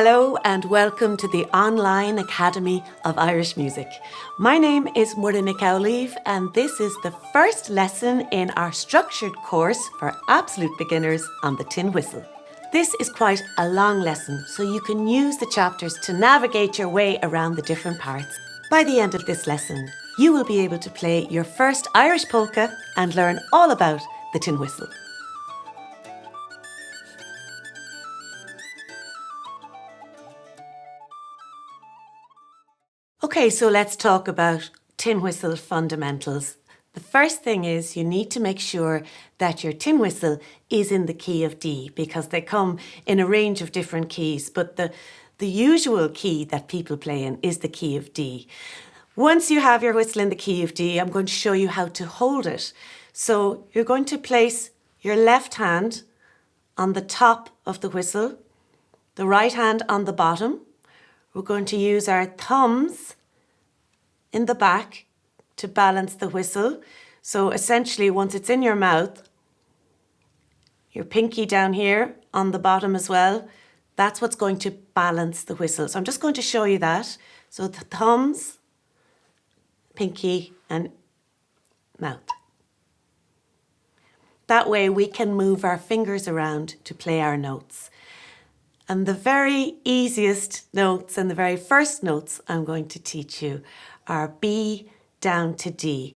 Hello and welcome to the Online Academy of Irish Music. My name is Muireann Nic Amhlaoibh and this is the first lesson in our structured course for absolute beginners on the tin whistle. This is quite a long lesson, so you can use the chapters to navigate your way around the different parts. By the end of this lesson, you will be able to play your first Irish polka and learn all about the tin whistle. Okay, so let's talk about tin whistle fundamentals. The first thing is you need to make sure that your tin whistle is in the key of D, because they come in a range of different keys, but the usual key that people play in is the key of D. Once you have your whistle in the key of D, I'm going to show you how to hold it. So you're going to place your left hand on the top of the whistle, the right hand on the bottom. We're going to use our thumbs in the back to balance the whistle. So essentially, once it's in your mouth, your pinky down here on the bottom as well, that's what's going to balance the whistle. So I'm just going to show you that. So the thumbs, pinky and mouth. That way we can move our fingers around to play our notes. And the very easiest notes and the very first notes I'm going to teach you are B down to D.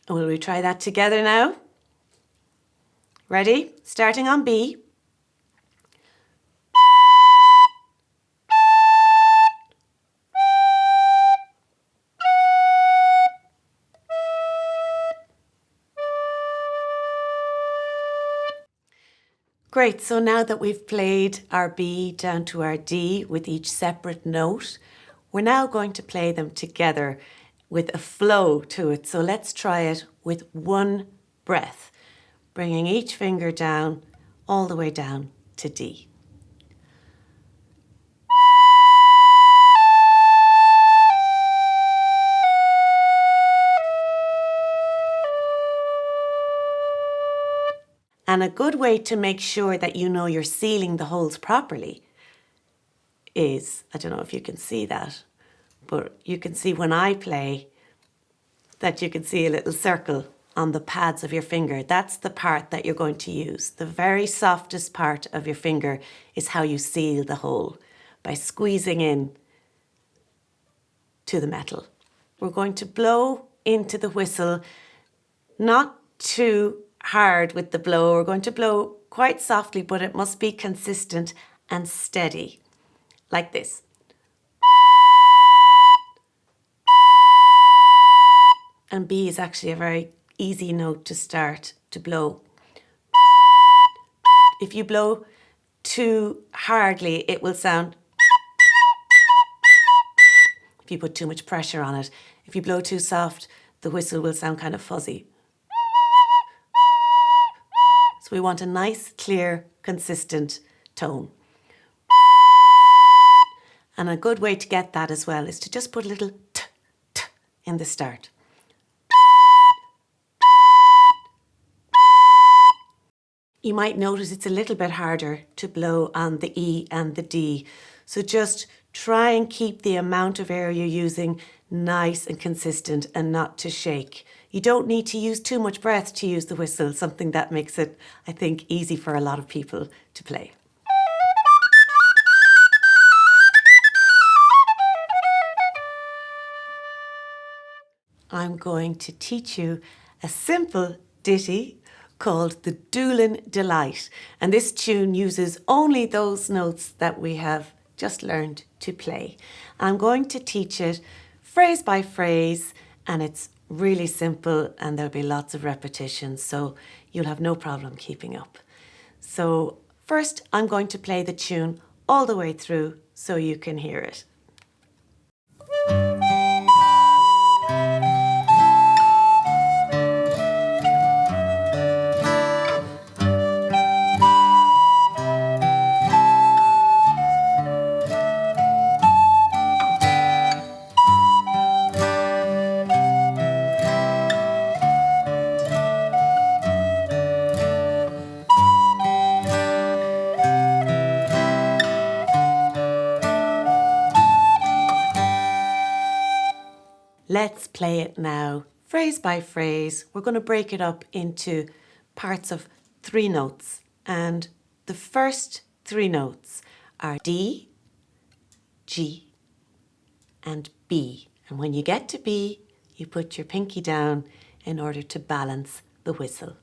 Will we try that together now? Ready? Starting on B. Great, so now that we've played our B down to our D with each separate note, we're now going to play them together with a flow to it. So let's try it with one breath, bringing each finger down, all the way down to D. And a good way to make sure that you know you're sealing the holes properly is, I don't know if you can see that, but you can see when I play that you can see a little circle on the pads of your finger. That's the part that you're going to use. The very softest part of your finger is how you seal the hole, by squeezing in to the metal. We're going to blow into the whistle, not too hard with the blow. We're going to blow quite softly, but it must be consistent and steady, like this. And B is actually a very easy note to start to blow. If you blow too hardly, it will sound. If you put too much pressure on it. If you blow too soft, the whistle will sound kind of fuzzy. So we want a nice, clear, consistent tone. And a good way to get that as well is to just put a little t, t in the start. You might notice it's a little bit harder to blow on the E and the D. So just try and keep the amount of air you're using nice and consistent and not to shake. You don't need to use too much breath to use the whistle, something that makes it, I think, easy for a lot of people to play. I'm going to teach you a simple ditty called the Doolin Delight. And this tune uses only those notes that we have just learned to play. I'm going to teach it phrase by phrase, and it's really simple and there'll be lots of repetitions, so you'll have no problem keeping up. So first I'm going to play the tune all the way through so you can hear it. Let's play it now, phrase by phrase. We're going to break it up into parts of 3 notes. And the first 3 notes are D, G, and B. And when you get to B, you put your pinky down in order to balance the whistle.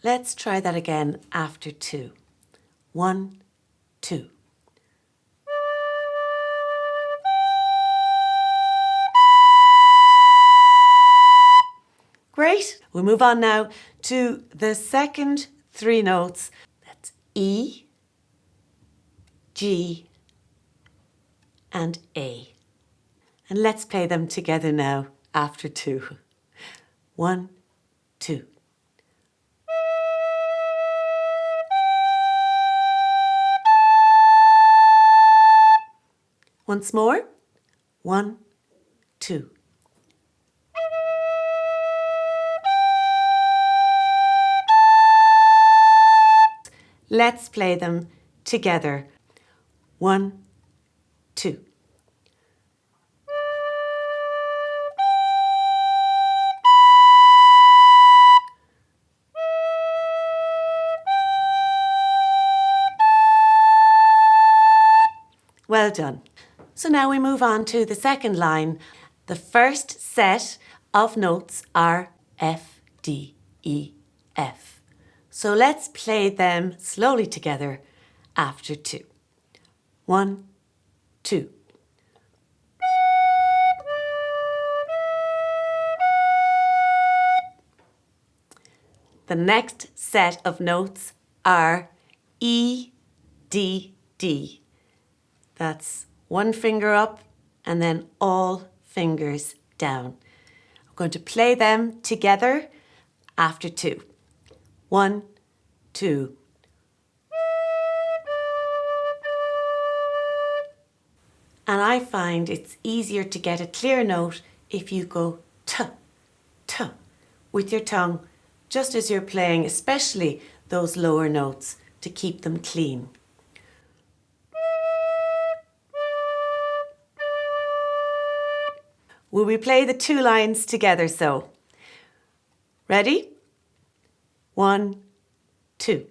Let's try that again after 2. 1, 2. Great. We'll move on now to the second 3 notes. That's E, G, and A. And let's play them together now after 2. 1, 2. Once more. 1, 2. Let's play them together. 1, 2. Well done. So now we move on to the second line. The first set of notes are F, D, E, F. So let's play them slowly together after 2. 1, 2. The next set of notes are E, D, D. That's 1 finger up and then all fingers down. I'm going to play them together after 2. 1, 2. And I find it's easier to get a clear note if you go t, t with your tongue, just as you're playing, especially those lower notes, to keep them clean. Will we play the 2 lines together so? Ready? 1, 2.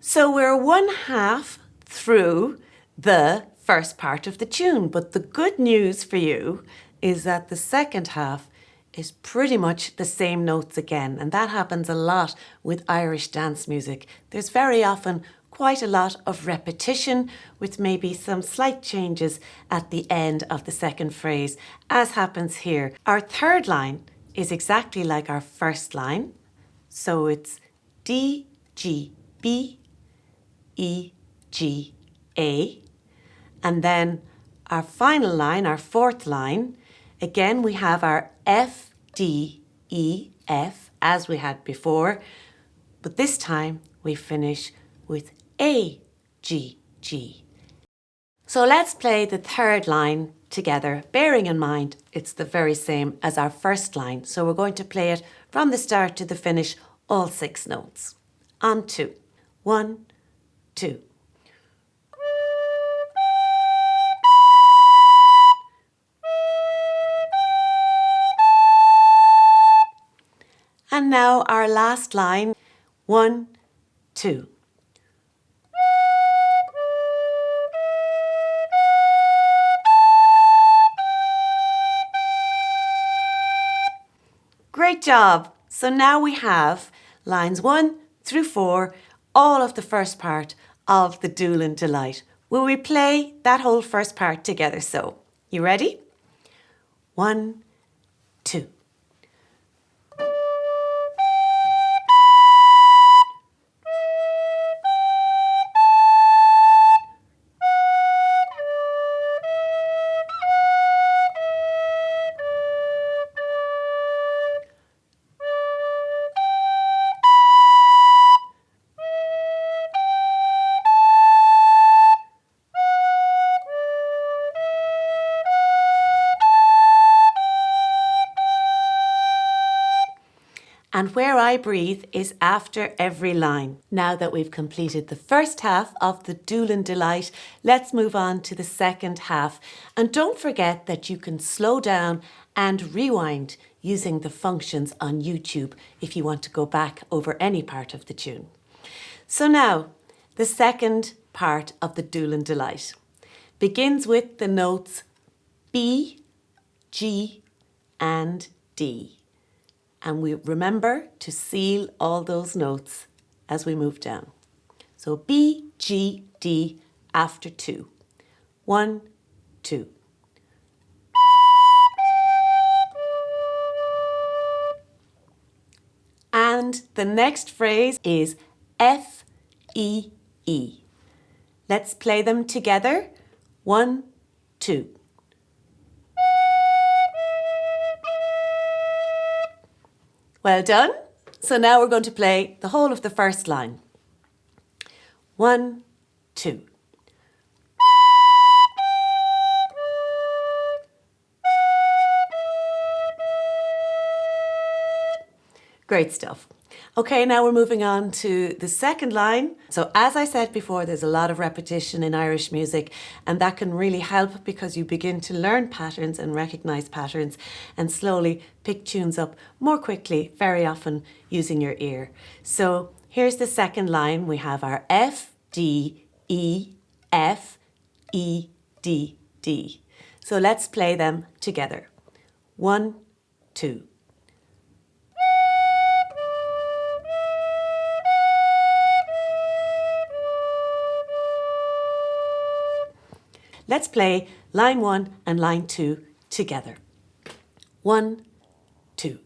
So we're 1/2 through the first part of the tune, but the good news for you is that the second half is pretty much the same notes again, and that happens a lot with Irish dance music. There's very often quite a lot of repetition with maybe some slight changes at the end of the second phrase, as happens here. Our third line is exactly like our first line, so it's D, G, B, E, G, A. And then our final line, our fourth line, again we have our F, D, E, F as we had before, but this time we finish with A, G, G. So let's play the third line together, bearing in mind it's the very same as our first line. So we're going to play it from the start to the finish, all 6 notes. On 2. 1, 2. And now our last line, 1, 2. Great job. So now we have lines 1 through 4, all of the first part of the Doolin Delight. Will we play that whole first part together so? You ready? 1, 2. And where I breathe is after every line. Now that we've completed the first half of the Doolin Delight, let's move on to the second half. And don't forget that you can slow down and rewind using the functions on YouTube if you want to go back over any part of the tune. So now, the second part of the Doolin Delight begins with the notes B, G, and D. And we remember to seal all those notes as we move down. So B, G, D after 2. 1, 2. And the next phrase is F, E, E. Let's play them together. 1, 2. Well done. So now we're going to play the whole of the first line. 1, 2. Great stuff. Okay, now we're moving on to the second line. So as I said before, there's a lot of repetition in Irish music, and that can really help because you begin to learn patterns and recognise patterns and slowly pick tunes up more quickly, very often using your ear. So here's the second line. We have our F, D, E, F, E, D, D. So let's play them together. 1, 2. Let's play line 1 and line 2 together. 1, 2.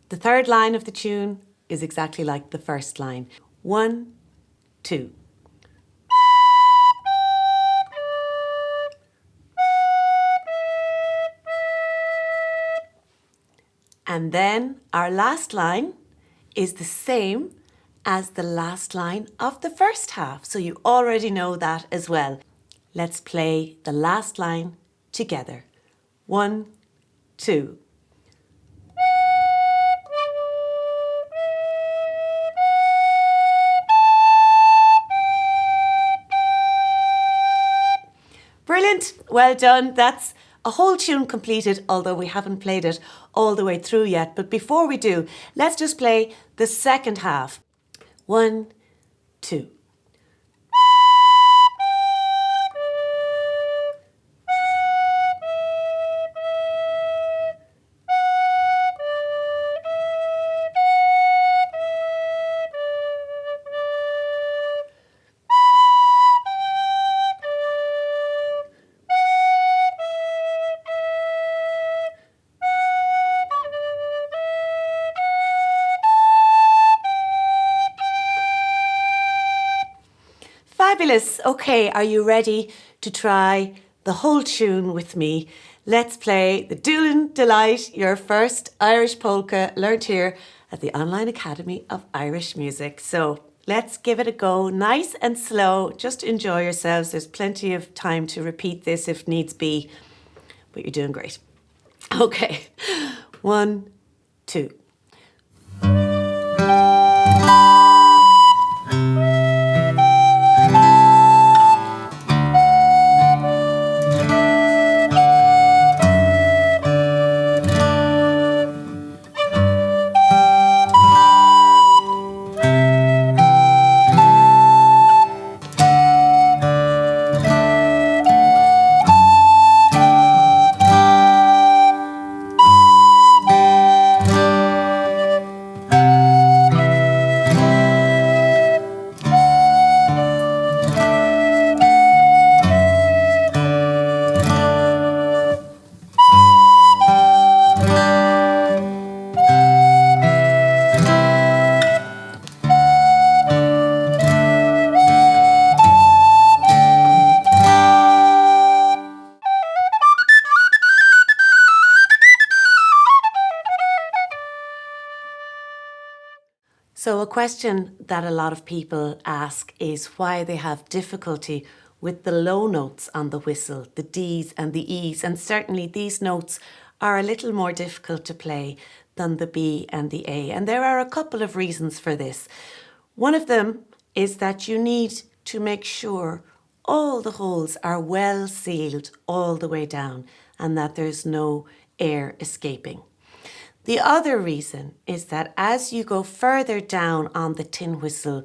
The third line of the tune is exactly like the first line. 1, 2. And then our last line is the same as the last line of the first half. So you already know that as well. Let's play the last line together. 1, 2. Brilliant. Well done. That's a whole tune completed, although we haven't played it all the way through yet. But before we do, let's just play the second half. 1, 2. Fabulous. Okay, are you ready to try the whole tune with me? Let's play the Doolin Delight, your first Irish polka learnt here at the Online Academy of Irish Music. So let's give it a go, nice and slow. Just enjoy yourselves. There's plenty of time to repeat this if needs be, but you're doing great. Okay, 1, 2. So a question that a lot of people ask is why they have difficulty with the low notes on the whistle, the D's and the E's. And certainly these notes are a little more difficult to play than the B and the A. And there are a couple of reasons for this. One of them is that you need to make sure all the holes are well sealed all the way down and that there's no air escaping. The other reason is that as you go further down on the tin whistle,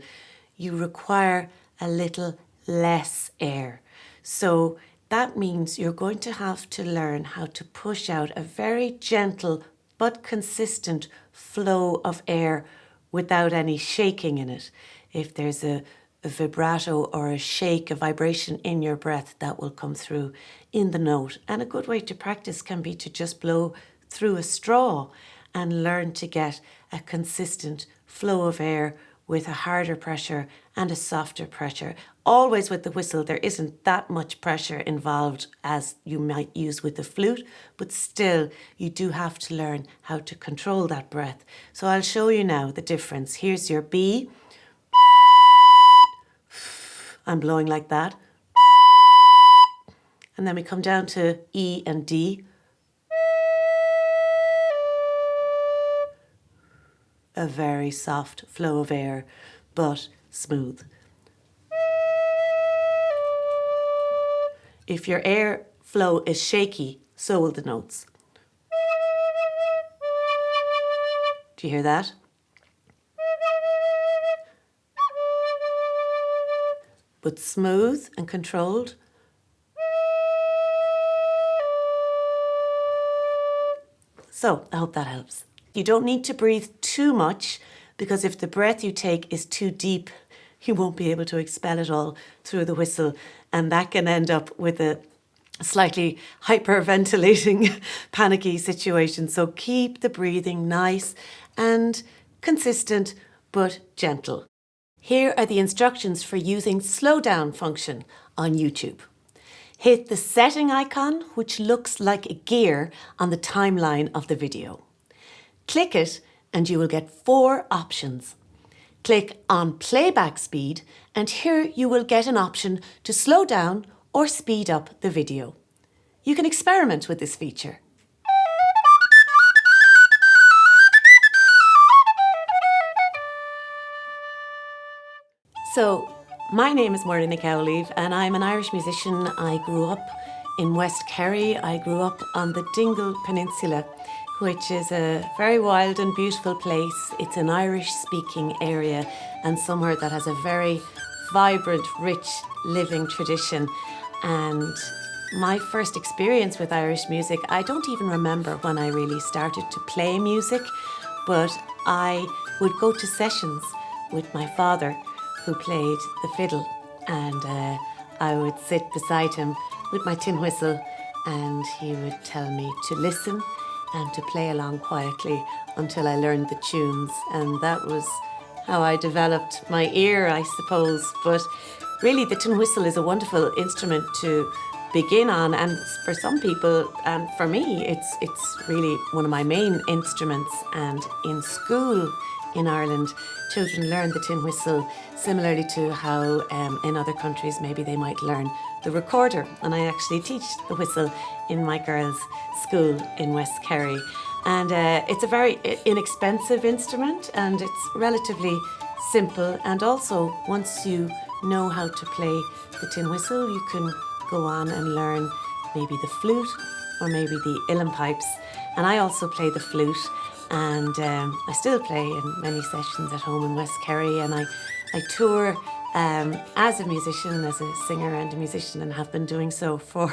you require a little less air. So that means you're going to have to learn how to push out a very gentle but consistent flow of air without any shaking in it. If there's a vibrato or a shake, a vibration in your breath, that will come through in the note. And a good way to practice can be to just blow through a straw and learn to get a consistent flow of air with a harder pressure and a softer pressure. Always with the whistle, there isn't that much pressure involved as you might use with the flute, but still you do have to learn how to control that breath. So I'll show you now the difference. Here's your B. I'm blowing like that. And then we come down to E and D. A very soft flow of air, but smooth. If your air flow is shaky, so will the notes. Do you hear that? But smooth and controlled. So I hope that helps. You don't need to breathe too much because if the breath you take is too deep, you won't be able to expel it all through the whistle, and that can end up with a slightly hyperventilating, panicky situation. So keep the breathing nice and consistent but gentle. Here are the instructions for using slow down function on YouTube. Hit the setting icon, which looks like a gear on the timeline of the video. Click it and you will get 4 options. Click on playback speed and here you will get an option to slow down or speed up the video. You can experiment with this feature. So, my name is Muireann Nic Amhlaoibh and I'm an Irish musician. I grew up in West Kerry. I grew up on the Dingle Peninsula, which is a very wild and beautiful place. It's an Irish-speaking area and somewhere that has a very vibrant, rich, living tradition. And my first experience with Irish music, I don't even remember when I really started to play music, but I would go to sessions with my father, who played the fiddle, and I would sit beside him with my tin whistle and he would tell me to listen and to play along quietly until I learned the tunes, and that was how I developed my ear, I suppose. But really the tin whistle is a wonderful instrument to begin on, and for some people and for me it's really one of my main instruments. And in school in Ireland, children learn the tin whistle similarly to how in other countries maybe they might learn the recorder. And I actually teach the whistle in my girls' school in West Kerry. And it's a very inexpensive instrument and it's relatively simple. And also, once you know how to play the tin whistle, you can go on and learn maybe the flute or maybe the uilleann pipes. And I also play the flute. And I still play in many sessions at home in West Kerry, and I tour as a musician, as a singer and a musician, and have been doing so for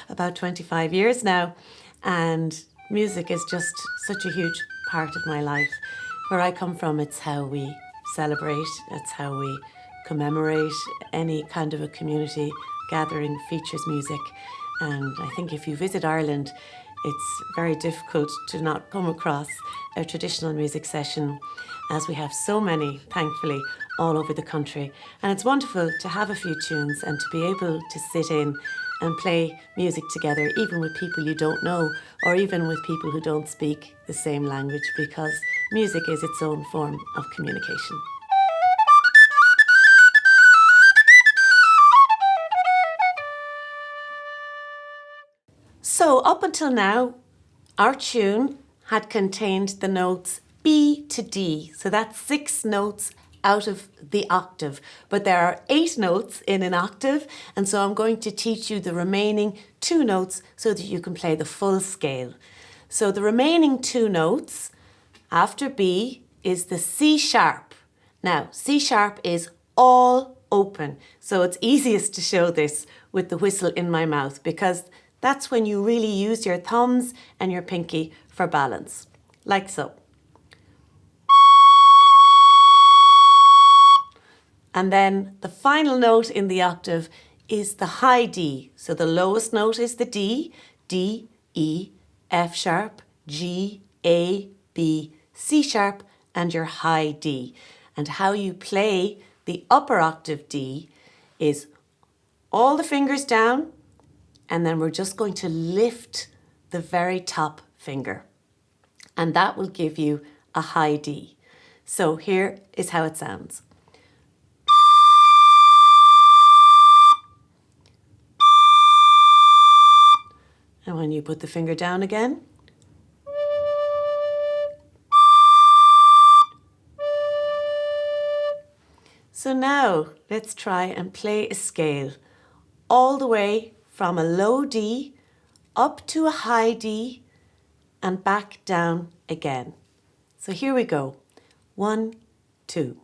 about 25 years now. And music is just such a huge part of my life. Where I come from, it's how we celebrate, it's how we commemorate. Any kind of a community gathering features music. And I think if you visit Ireland, it's very difficult to not come across a traditional music session, as we have so many, thankfully, all over the country. And it's wonderful to have a few tunes and to be able to sit in and play music together, even with people you don't know, or even with people who don't speak the same language, because music is its own form of communication. So up until now, our tune had contained the notes B to D. So that's 6 notes out of the octave. But there are 8 notes in an octave. And so I'm going to teach you the remaining 2 notes so that you can play the full scale. So the remaining 2 notes after B is the C sharp. Now, C sharp is all open. So it's easiest to show this with the whistle in my mouth, because that's when you really use your thumbs and your pinky for balance, like so. And then the final note in the octave is the high D. So the lowest note is the D, D, E, F sharp, G, A, B, C sharp, and your high D. And how you play the upper octave D is all the fingers down, and then we're just going to lift the very top finger. And that will give you a high D. So here is how it sounds. And when you put the finger down again. So now let's try and play a scale all the way from a low D up to a high D and back down again. So here we go. 1, 2.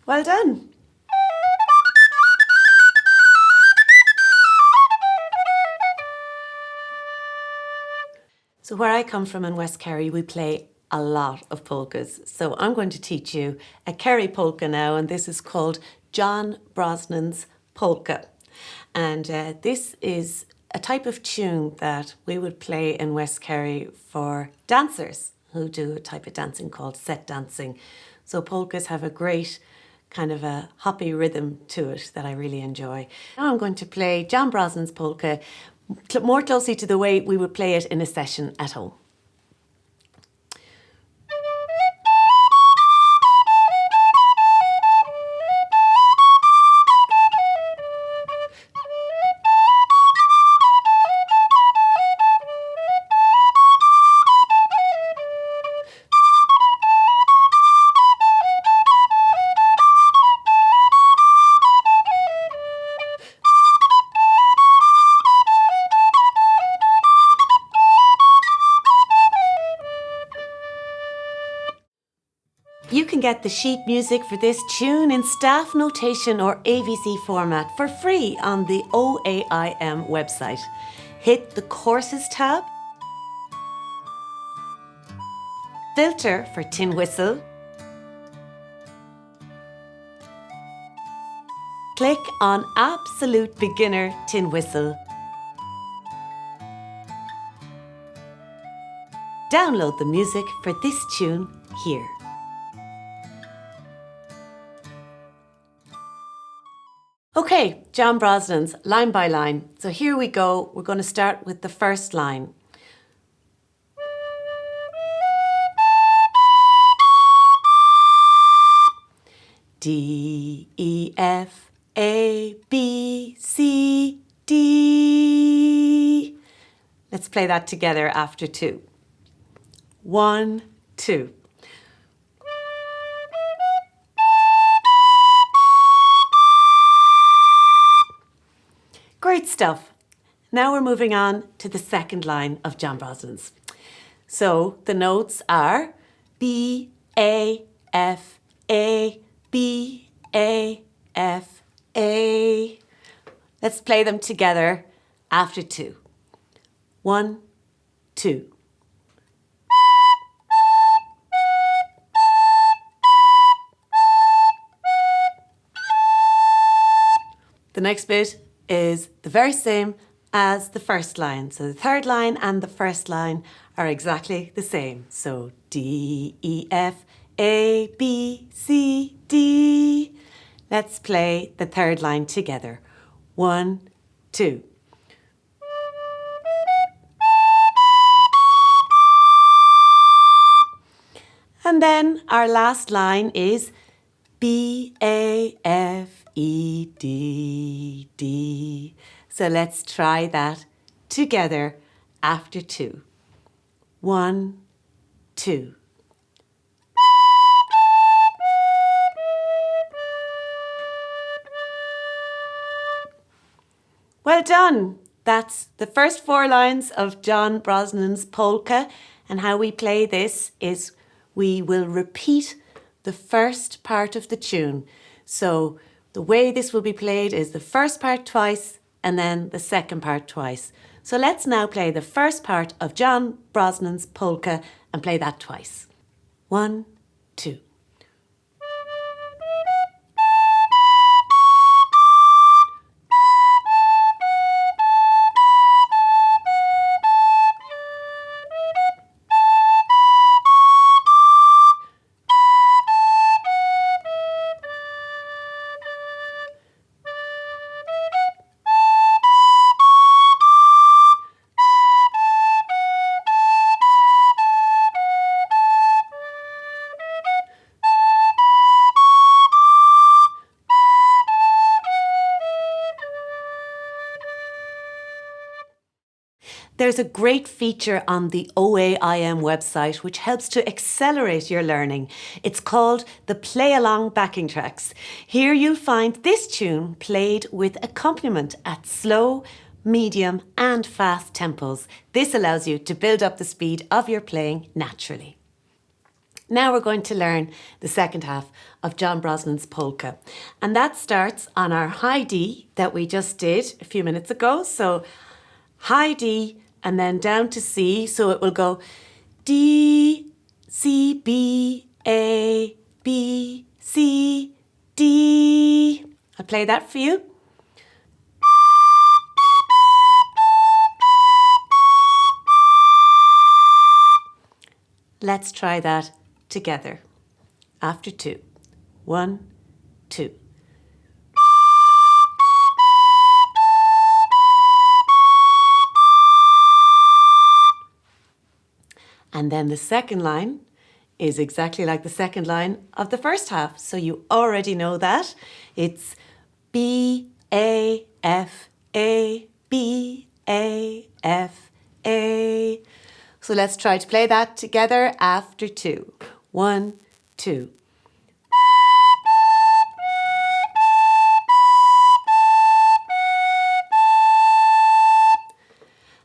Well done. So where I come from in West Kerry, we play a lot of polkas. So I'm going to teach you a Kerry polka now, and this is called John Brosnan's Polka. And this is a type of tune that we would play in West Kerry for dancers who do a type of dancing called set dancing. So polkas have a great kind of a hoppy rhythm to it that I really enjoy. Now I'm going to play John Brosnan's polka more closely to the way we would play it in a session at home. You can get the sheet music for this tune in staff notation or AVC format for free on the OAIM website. Hit the Courses tab, filter for tin whistle, click on Absolute Beginner Tin Whistle. Download the music for this tune here. Okay, John Brosnan's line by line. So here we go. We're going to start with the first line. D, E, F, A, B, C, D. Let's play that together after 2. 1, 2. Great stuff. Now we're moving on to the second line of John Brosnan's. So the notes are B, A, F, A, B, A, F, A. Let's play them together after 2. 1, 2. the next bit is the very same as the first line. So the third line and the first line are exactly the same. So D, E, F, A, B, C, D. Let's play the third line together. 1, 2. And then our last line is B, A, F, E, D, D. So let's try that together after 2. 1, 2. Well done. That's the first 4 lines of John Brosnan's Polka. And how we play this is we will repeat the first part of the tune. So the way this will be played is the first part twice and then the second part twice. So let's now play the first part of John Brosnan's Polka and play that twice. 1, 2. There's a great feature on the OAIM website which helps to accelerate your learning. It's called the Play Along backing tracks. Here you'll find this tune played with accompaniment at slow, medium and fast tempos. This allows you to build up the speed of your playing naturally. Now we're going to learn the second half of John Brosnan's Polka. And that starts on our high D that we just did a few minutes ago. So high D and then down to C. So it will go D, C, B, A, B, C, D. I'll play that for you. Let's try that together after 2. 1, 2. And then the second line is exactly like the second line of the first half. So you already know that. It's B, A, F, A, B, A, F, A. So let's try to play that together after 2. 1, 2.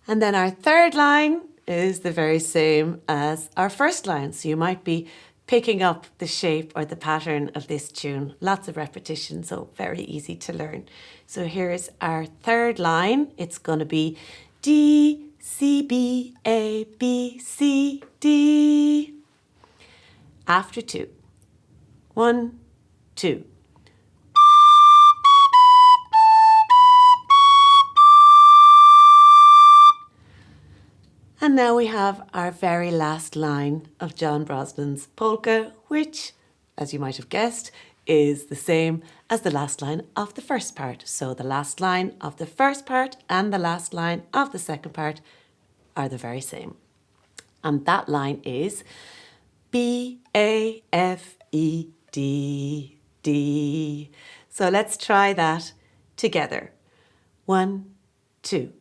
And then our third line is the very same as our first line. So you might be picking up the shape or the pattern of this tune. Lots of repetition, so very easy to learn. So here's our third line. It's going to be D, C, B, A, B, C, D. After 2. 1, 2. And now we have our very last line of John Brosnan's Polka, which, as you might have guessed, is the same as the last line of the first part. So the last line of the first part and the last line of the second part are the very same. And that line is B, A, F, E, D, D. So let's try that together. 1, 2.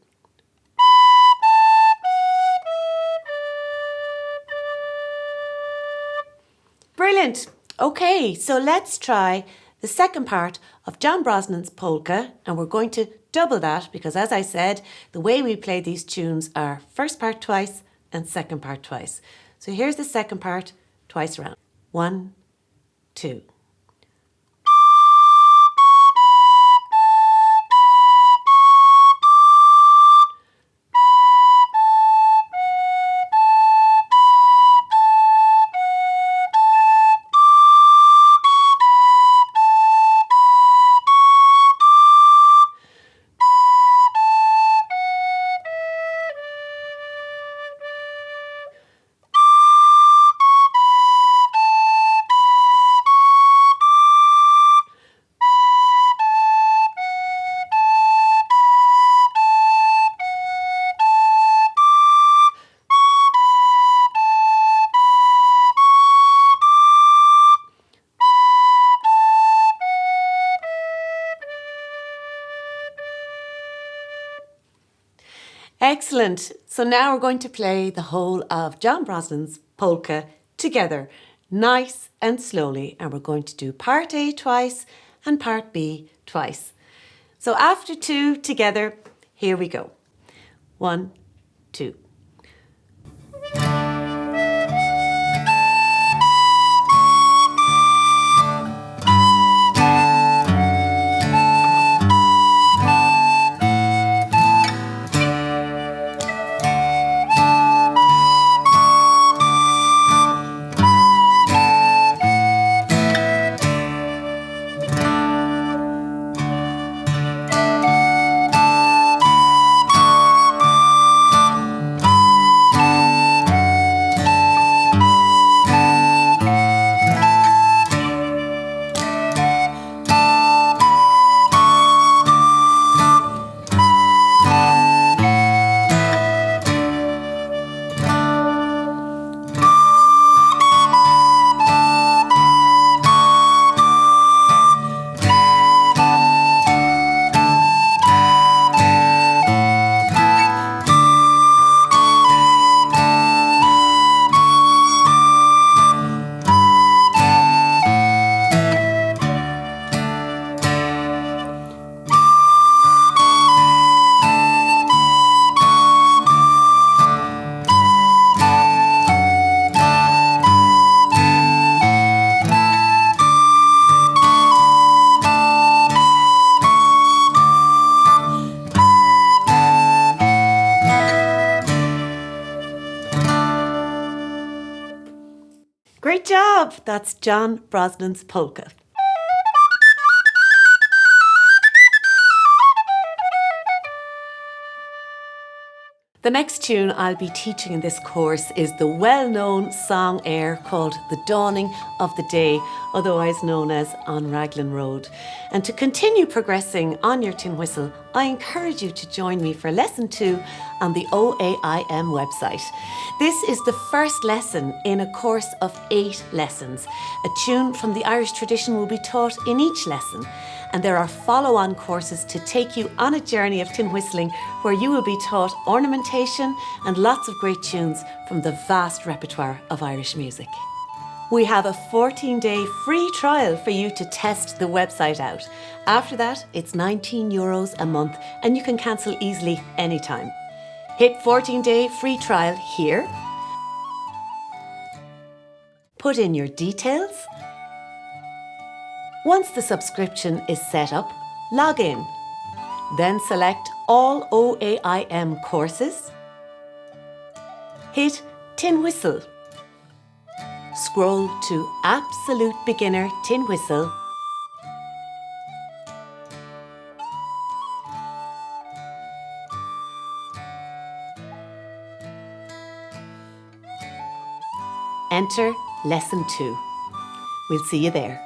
Brilliant. Okay, so let's try the second part of John Brosnan's Polka, and we're going to double that because, as I said, the way we play these tunes are first part twice and second part twice. So here's the second part twice around. 1, 2. Excellent. So now we're going to play the whole of John Brosnan's Polka together, nice and slowly. And we're going to do part A twice and part B twice. So after two together, here we go. 1, 2. Great job! That's John Brosnan's Polka. The next tune I'll be teaching in this course is the well-known song air called The Dawning of the Day, otherwise known as On Raglan Road. And to continue progressing on your tin whistle, I encourage you to join me for lesson 2 on the OAIM website. This is the first lesson in a course of 8 lessons. A tune from the Irish tradition will be taught in each lesson. And there are follow-on courses to take you on a journey of tin whistling where you will be taught ornamentation and lots of great tunes from the vast repertoire of Irish music. We have a 14-day free trial for you to test the website out. After that, it's €19 a month and you can cancel easily anytime. Hit 14-day free trial here. Put in your details. Once the subscription is set up, log in. Then select all OAIM courses. Hit Tin Whistle. Scroll to Absolute Beginner Tin Whistle. Enter Lesson 2. We'll see you there.